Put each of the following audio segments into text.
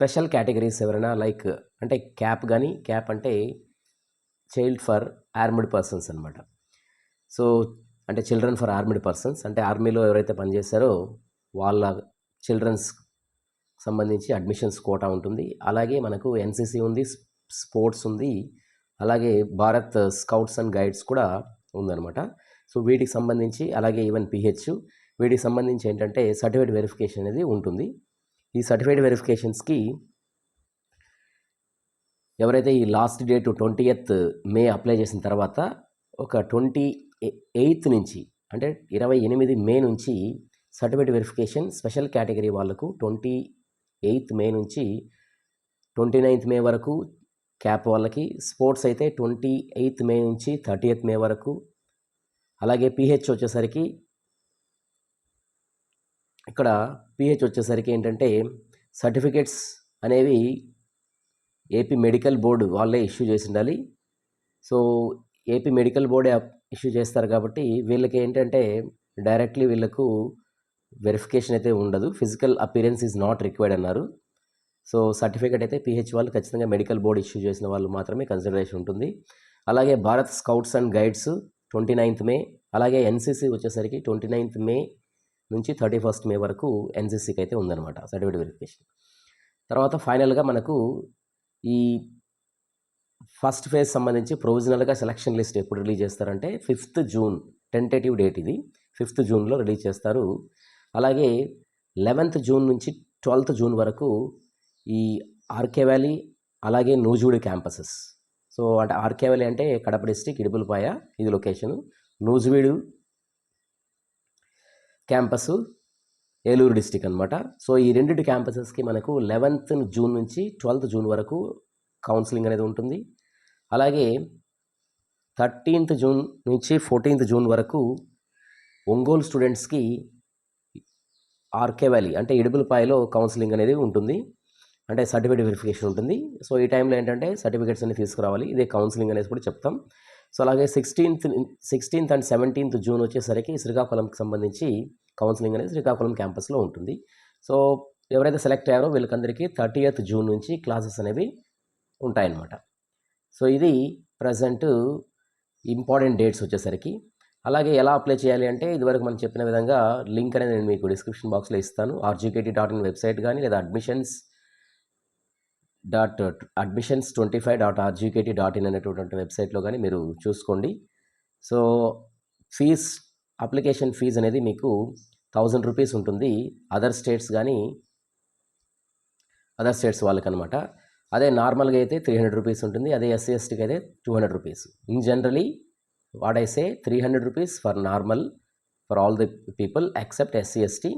Special categories ఎవరైనా like అంటే cap అంటే చైల్డ్ ఫర్ ఆర్మ్డ్ పర్సన్స్ అనమాట. సో అంటే చిల్డ్రన్ ఫర్ ఆర్మ్డ్ పర్సన్స్ అంటే ఆర్మీలో ఎవరైతే పనిచేస్తారో వాళ్ళ చిల్డ్రన్స్ సంబంధించి అడ్మిషన్స్ కోటా ఉంటుంది. అలాగే మనకు ఎన్సీసీ ఉంది, స్పోర్ట్స్ ఉంది, అలాగే భారత్ స్కౌట్స్ అండ్ గైడ్స్ కూడా ఉందన్నమాట. సో వీటికి సంబంధించి అలాగే ఈవెన్ పిహెచ్ వీటికి సంబంధించి ఏంటంటే సర్టిఫికేట్ వెరిఫికేషన్ అనేది ఉంటుంది. ఈ సర్టిఫికేట్ వెరిఫికేషన్స్కి ఎవరైతే ఈ లాస్ట్ డేట్ 20th మే అప్లై చేసిన తర్వాత ఒక 28th నుంచి అంటే 28 మే నుంచి సర్టిఫికేట్ వెరిఫికేషన్ స్పెషల్ కేటగిరీ వాళ్ళకు 28th మే నుంచి 29th మే వరకు క్యాప్ వాళ్ళకి, స్పోర్ట్స్ అయితే 28th మే నుంచి 30th మే వరకు, అలాగే పిహెచ్ వచ్చేసరికి ఇక్కడ పిహెచ్ వచ్చేసరికి ఏంటంటే సర్టిఫికేట్స్ అనేవి ఏపీ మెడికల్ బోర్డు వాళ్ళే ఇష్యూ చేసి ఉండాలి. సో ఏపీ మెడికల్ బోర్డే ఇష్యూ చేస్తారు కాబట్టి వీళ్ళకి ఏంటంటే డైరెక్ట్లీ వీళ్ళకు వెరిఫికేషన్ అయితే ఉండదు. Physical appearance is not required అన్నారు. సో సర్టిఫికేట్ అయితే పిహెచ్ వాళ్ళు ఖచ్చితంగా మెడికల్ బోర్డు ఇష్యూ చేసిన వాళ్ళు మాత్రమే కన్సిడరేషన్ ఉంటుంది. అలాగే Bharat scouts and guides 29th మే, అలాగే ఎన్సీసీ వచ్చేసరికి 29th మే నుంచి 31st మే వరకు ఎన్సీసీకి అయితే ఉందన్నమాట సర్టిఫికేట్ వెరిఫికేషన్. తర్వాత ఫైనల్గా మనకు ఈ ఫస్ట్ ఫేజ్ సంబంధించి ప్రొవిజనల్గా సెలక్షన్ లిస్ట్ ఎప్పుడు రిలీజ్ చేస్తారంటే 5th జూన్ టెంటేటివ్ డేట్ ఇది 5th జూన్లో రిలీజ్ చేస్తారు. అలాగే 11th జూన్ నుంచి 12th జూన్ వరకు ఈ ఆర్కే వ్యాలీ అలాగే నూజివీడు క్యాంపసెస్. సో అంటే ఆర్కే వ్యాలీ అంటే కడప డిస్టిక్ ఇడుపులపాయ ఇది location, Nuzvid campus Eluru district అనమాట. సో ఈ రెండింటి క్యాంపసెస్కి మనకు 11th జూన్ నుంచి 12th జూన్ వరకు కౌన్సిలింగ్ అనేది ఉంటుంది. అలాగే 13th జూన్ నుంచి 14th జూన్ వరకు ఒంగోలు స్టూడెంట్స్కి ఆర్కే వ్యాలీ అంటే ఇడుపులపాయలో కౌన్సిలింగ్ అనేది ఉంటుంది, అంటే సర్టిఫికేట్ వెరిఫికేషన్ ఉంటుంది. సో ఈ టైంలో ఏంటంటే సర్టిఫికేట్స్ అన్ని తీసుకురావాలి, ఇదే కౌన్సిలింగ్ అనేది కూడా చెప్తాం. సో అలాగే 16th అండ్ 17th జూన్ వచ్చేసరికి శ్రీకాకుళంకి సంబంధించి కౌన్సిలింగ్ అనేది శ్రీకాకుళం క్యాంపస్లో ఉంటుంది. సో ఎవరైతే సెలెక్ట్ అయ్యారో వీళ్ళకందరికీ 30th జూన్ నుంచి క్లాసెస్ అనేవి ఉంటాయన్నమాట. సో ఇది ప్రజెంట్ ఇంపార్టెంట్ డేట్స్ వచ్చేసరికి. అలాగే ఎలా అప్లై చేయాలి అంటే ఇదివరకు మనం చెప్పిన విధంగా లింక్ అనేది నేను మీకు డిస్క్రిప్షన్ బాక్స్లో ఇస్తాను. rgkt.in వెబ్సైట్ కానీ లేదా admissions25.rgkt.in అనేటువంటి వెబ్సైట్లో కానీ మీరు చూసుకోండి. సో అప్లికేషన్ ఫీజు అనేది మీకు 1000 రూపీస్ ఉంటుంది. అదర్ స్టేట్స్ వాళ్ళకనమాట. అదే నార్మల్గా అయితే 300 రూపీస్ ఉంటుంది. అదే ఎస్సీ ఎస్టీకి అయితే 200 rupees. In generally what I say 300 rupees for normal for all the people except SC ST.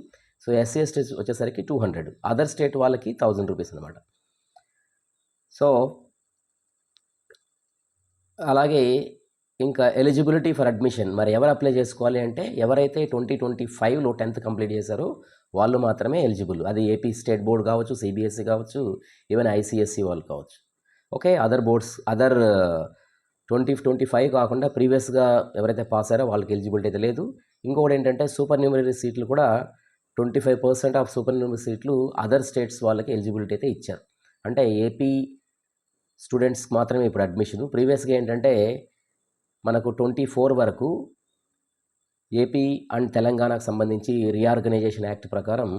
So SC ST వచ్చేసరికి 200, అదర్ స్టేట్ వాళ్ళకి 1000 రూపీస్ అనమాట. సో అలాగే ఇంకా ఎలిజిబిలిటీ ఫర్ అడ్మిషన్ మరి ఎవరు అప్లై చేసుకోవాలి అంటే ఎవరైతే 2025లో 10th కంప్లీట్ చేశారో వాళ్ళు మాత్రమే ఎలిజిబుల్. అది ఏపీ స్టేట్ బోర్డు కావచ్చు, సిబిఎస్ఈ కావచ్చు, ఈవెన్ ఐసిఎస్ఈ వాళ్ళు కావచ్చు. ఓకే, అదర్ బోర్డ్స్ 2025 కాకుండా ప్రీవియస్గా ఎవరైతే పాస్ అయ్యారో వాళ్ళకి ఎలిజిబిలిటీ అయితే లేదు. ఇంకొకటి ఏంటంటే సూపర్ న్యూమరీ సీట్లు కూడా 25% ఆఫ్ సూపర్ న్యూమరీ సీట్లు అదర్ స్టేట్స్ వాళ్ళకి ఎలిజిబిలిటీ అయితే ఇచ్చారు. అంటే ఏపీ స్టూడెంట్స్కి మాత్రమే ఇప్పుడు అడ్మిషన్. ప్రీవియస్గా ఏంటంటే మనకు 24 వరకు ఏపీ అండ్ తెలంగాణకు సంబంధించి రీఆర్గనైజేషన్ యాక్ట్ ప్రకారం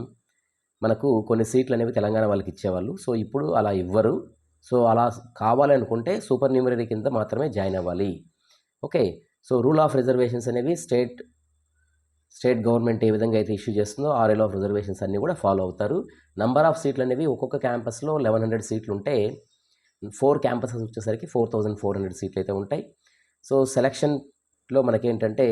మనకు కొన్ని సీట్లు అనేవి తెలంగాణ వాళ్ళకి ఇచ్చేవాళ్ళు. సో ఇప్పుడు అలా ఇవ్వరు. సో అలా కావాలనుకుంటే సూపర్ న్యూమరీ కింద మాత్రమే జాయిన్ అవ్వాలి. Okay, so rule of reservations అనేవి స్టేట్ గవర్నమెంట్ ఏ విధంగా అయితే ఇష్యూ చేస్తుందో ఆ రూల్ ఆఫ్ రిజర్వేషన్స్ అన్నీ కూడా ఫాలో అవుతారు. నంబర్ ఆఫ్ సీట్లు అనేవి ఒక్కొక్క క్యాంపస్లో 1100 సీట్లు ఉంటే 4 క్యాంపసెస్ వచ్చేసరికి 4400 సీట్లు అయితే ఉంటాయి. సో సెలక్షన్లో మనకేంటంటే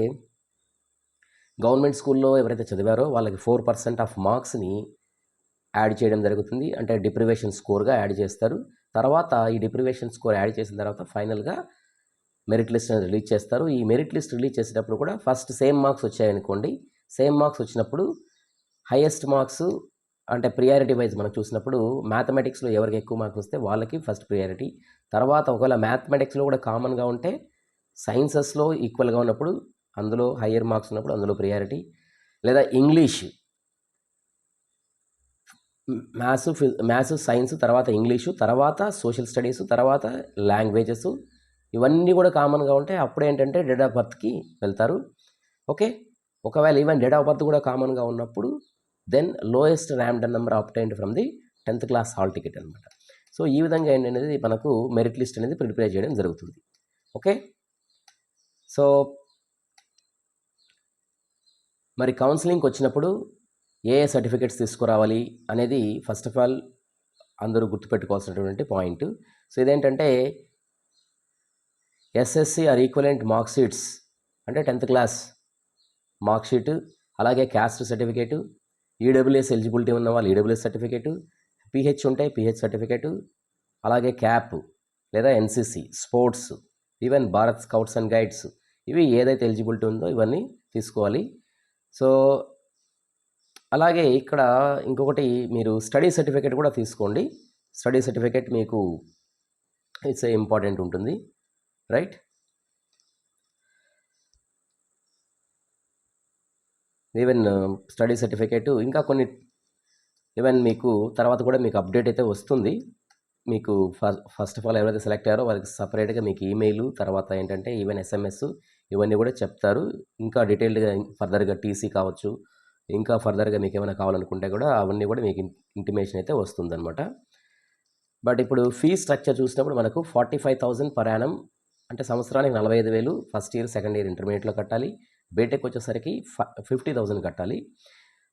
గవర్నమెంట్ స్కూల్లో ఎవరైతే చదివారో వాళ్ళకి 4% ఆఫ్ మార్క్స్ని యాడ్ చేయడం జరుగుతుంది, అంటే డిప్రివేషన్ స్కోర్గా యాడ్ చేస్తారు. తర్వాత ఈ డిప్రివేషన్ స్కోర్ యాడ్ చేసిన తర్వాత ఫైనల్గా మెరిట్ లిస్ట్ అనేది రిలీజ్ చేస్తారు. ఈ మెరిట్ లిస్ట్ రిలీజ్ చేసేటప్పుడు కూడా ఫస్ట్ సేమ్ మార్క్స్ వచ్చాయనుకోండి, సేమ్ మార్క్స్ వచ్చినప్పుడు హైయెస్ట్ మార్క్స్ అంటే ప్రియారిటీ వైజ్ మనం చూసినప్పుడు మ్యాథమెటిక్స్లో ఎవరికి ఎక్కువ మార్క్స్ వస్తే వాళ్ళకి ఫస్ట్ ప్రియారిటీ. తర్వాత ఒకవేళ మ్యాథమెటిక్స్లో కూడా కామన్గా ఉంటే సైన్సెస్లో ఈక్వల్గా ఉన్నప్పుడు అందులో హయ్యర్ మార్క్స్ ఉన్నప్పుడు అందులో ప్రియారిటీ, లేదా ఇంగ్లీష్ మ్యాథ్స్, సైన్స్, తర్వాత ఇంగ్లీషు, తర్వాత సోషల్ స్టడీసు, తర్వాత లాంగ్వేజెస్, ఇవన్నీ కూడా కామన్గా ఉంటాయి. అప్పుడేంటంటే డేట్ ఆఫ్ బర్త్కి వెళ్తారు. ఓకే, ఒకవేళ ఈవెన్ డేట్ ఆఫ్ బర్త్ కూడా కామన్గా ఉన్నప్పుడు then lowest random number obtained from the 10th class hall ticket అనమాట. సో ఈ విధంగా ఏంటనేది మనకు మెరిట్ లిస్ట్ అనేది ప్రిపేర్ చేయడం జరుగుతుంది. ఓకే, సో మరి కౌన్సిలింగ్కి వచ్చినప్పుడు ఏ సర్టిఫికేట్స్ తీసుకురావాలి అనేది ఫస్ట్ ఆఫ్ ఆల్ అందరూ గుర్తుపెట్టుకోవాల్సినటువంటి పాయింట్. సో ఇదేంటంటే SSC or equivalent mark sheets, అంటే 10th క్లాస్ మార్క్ షీటు, అలాగే క్యాస్ట్ సర్టిఫికేటు, ఈడబ్ల్యూఎస్ ఎలిజిబిలిటీ ఉన్న వాళ్ళు ఈడబ్ల్యూఎస్ సర్టిఫికేటు, పిహెచ్ ఉంటే పిహెచ్ సర్టిఫికేటు, అలాగే క్యాప్ లేదా NCC, sports, even Bharat scouts and guides, ఇవి ఏదైతే ఎలిజిబిలిటీ ఉందో ఇవన్నీ తీసుకోవాలి. సో అలాగే ఇక్కడ ఇంకొకటి, మీరు స్టడీ సర్టిఫికేట్ కూడా తీసుకోండి. స్టడీ సర్టిఫికేట్ మీకు ఇట్స్ ఇంపార్టెంట్ ఉంటుంది, రైట్? ఈవెన్ స్టడీ సర్టిఫికేట్ ఇంకా కొన్ని ఈవెన్ మీకు తర్వాత కూడా మీకు అప్డేట్ అయితే వస్తుంది. మీకు ఫస్ట్ ఆఫ్ ఆల్ ఎవరైతే సెలెక్ట్ అయ్యారో వాళ్ళకి సపరేట్గా మీకు ఈమెయిల్, తర్వాత ఏంటంటే ఈవెన్ ఎస్ఎంఎస్, ఇవన్నీ కూడా చెప్తారు. ఇంకా డీటెయిల్డ్గా ఫర్దర్గా టీసీ కావచ్చు, ఇంకా ఫర్దర్గా మీకు ఏమైనా కావాలనుకుంటే కూడా అవన్నీ కూడా మీకు ఇంటిమేషన్ అయితే వస్తుందన్నమాట. బట్ ఇప్పుడు ఫీ స్ట్రక్చర్ చూసినప్పుడు మనకు 45,000 పర్ యానం, అంటే సంవత్సరానికి 45,000 ఫస్ట్ ఇయర్, సెకండ్ ఇయర్ ఇంటర్మీడియట్లో కట్టాలి. బీటెక్ వచ్చేసరికి 50,000 కట్టాలి.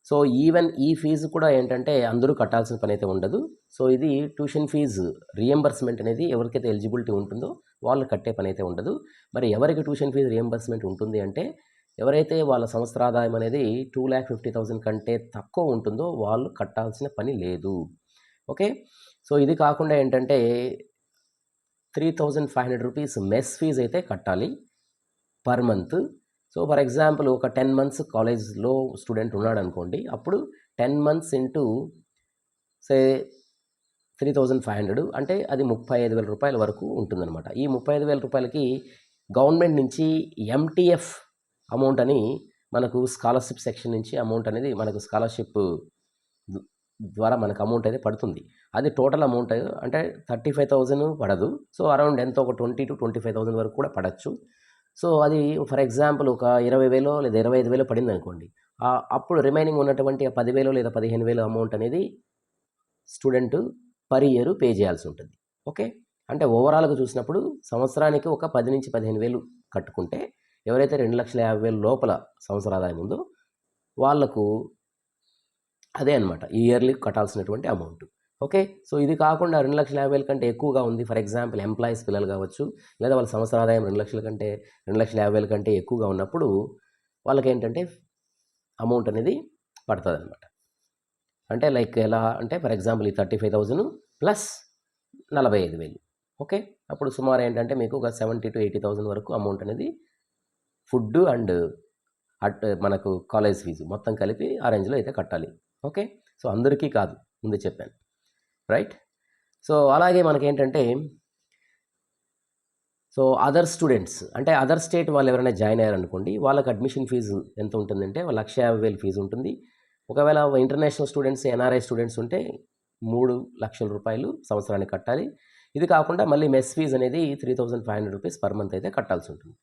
సో ఈవెన్ ఈ ఫీజు కూడా ఏంటంటే అందరూ కట్టాల్సిన పని అయితే ఉండదు. సో ఇది ట్యూషన్ ఫీజు రియంబర్స్మెంట్ అనేది ఎవరికైతే ఎలిజిబిలిటీ ఉంటుందో వాళ్ళు కట్టే పని అయితే ఉండదు. మరి ఎవరికి ట్యూషన్ ఫీజు రియంబర్స్మెంట్ ఉంటుంది అంటే ఎవరైతే వాళ్ళ సంవత్సర ఆదాయం అనేది 2,50,000 కంటే తక్కువ ఉంటుందో వాళ్ళు కట్టాల్సిన పని లేదు. ఓకే, సో ఇది కాకుండా ఏంటంటే 3,500 రూపీస్ మెస్ ఫీజు అయితే కట్టాలి per month. So for example ఒక 10 months కాలేజ్లో స్టూడెంట్ ఉన్నాడు అనుకోండి, అప్పుడు 10 months ఇంటూ సే 3,500 అంటే అది 35,000 రూపాయల వరకు ఉంటుందన్నమాట. ఈ 35,000 రూపాయలకి గవర్నమెంట్ నుంచి ఎంటీఎఫ్ అమౌంట్ అని మనకు స్కాలర్షిప్ సెక్షన్ నుంచి అమౌంట్ అనేది మనకు స్కాలర్షిప్ ద్వారా మనకు అమౌంట్ అయితే పడుతుంది. అది టోటల్ అమౌంట్ అంటే 35,000 పడదు. సో అరౌండ్ ఎంత ఒక 20,000 to 25,000 వరకు కూడా పడచ్చు. సో అది ఫర్ ఎగ్జాంపుల్ ఒక 20,000 లేదా 25,000 పడింది అనుకోండి, అప్పుడు రిమైనింగ్ ఉన్నటువంటి 10,000 లేదా 15,000 అమౌంట్ అనేది స్టూడెంట్ పర్ ఇయర్ పే చేయాల్సి ఉంటుంది. ఓకే, అంటే ఓవరాల్గా చూసినప్పుడు సంవత్సరానికి ఒక 10,000 నుంచి 15,000 కట్టుకుంటే ఎవరైతే 2,50,000 లోపల సంవత్సర ఆదాయం ఉందో వాళ్లకు అదే అనమాట ఈ ఇయర్లీ కట్టాల్సినటువంటి అమౌంట్. ఓకే, సో ఇది కాకుండా 2,50,000 కంటే ఎక్కువగా ఉంది, ఫర్ ఎగ్జాంపుల్ ఎంప్లాయీస్ పిల్లలు కావచ్చు, లేదా వాళ్ళ సంవత్సర ఆదాయం 2,50,000 కంటే ఎక్కువగా ఉన్నప్పుడు వాళ్ళకి ఏంటంటే అమౌంట్ అనేది పడుతుంది అనమాట. అంటే లైక్ ఎలా అంటే ఫర్ ఎగ్జాంపుల్ ఈ 35,000 ప్లస్ 45,000. ఓకే, అప్పుడు సుమారు ఏంటంటే మీకు ఒక 70,000 to 80,000 వరకు అమౌంట్ అనేది ఫుడ్ అండ్ మనకు కాలేజ్ ఫీజు మొత్తం కలిపి ఆ రేంజ్లో అయితే కట్టాలి. ఓకే, సో అందరికీ కాదు, ముందు చెప్పాను, రైట్? సో అలాగే మనకేంటంటే సో అదర్ స్టూడెంట్స్ అంటే అదర్ స్టేట్ వాళ్ళు ఎవరైనా జాయిన్ అయ్యారనుకోండి, వాళ్ళకి అడ్మిషన్ ఫీజు ఎంత ఉంటుందంటే 1,50,000 ఫీజు ఉంటుంది. ఒకవేళ ఇంటర్నేషనల్ స్టూడెంట్స్, ఎన్ఆర్ఐ స్టూడెంట్స్ ఉంటే 3,00,000 రూపాయలు సంవత్సరానికి కట్టాలి. ఇది కాకుండా మళ్ళీ మెస్ ఫీజు అనేది 3,500 రూపీస్ పర్ మంత్ అయితే కట్టాల్సి ఉంటుంది.